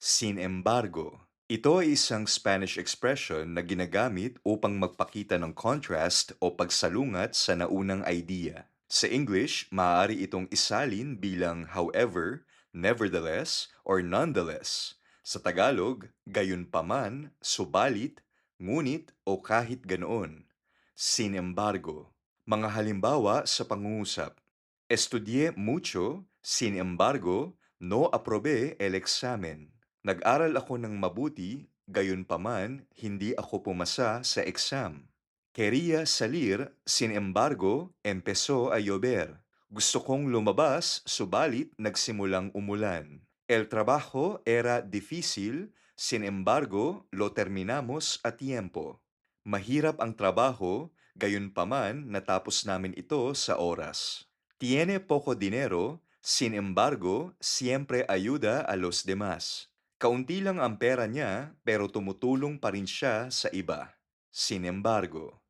Sin embargo, ito ay isang Spanish expression na ginagamit upang magpakita ng contrast o pagsalungat sa naunang idea. Sa English, maaari itong isalin bilang however, nevertheless, or nonetheless. Sa Tagalog, gayunpaman, subalit, ngunit o kahit ganoon. Sin embargo, mga halimbawa sa pangungusap. Estudié mucho, sin embargo, no aprobé el examen. Nag-aral ako ng mabuti, gayunpaman hindi ako pumasa sa exam. Quería salir, sin embargo, empezó a llover. Gusto kong lumabas, subalit nagsimulang umulan. El trabajo era difícil, sin embargo, lo terminamos a tiempo. Mahirap ang trabaho, gayunpaman natapos namin ito sa oras. Tiene poco dinero, sin embargo, siempre ayuda a los demás. Kaunti lang ang pera niya pero tumutulong pa rin siya sa iba. Sin embargo.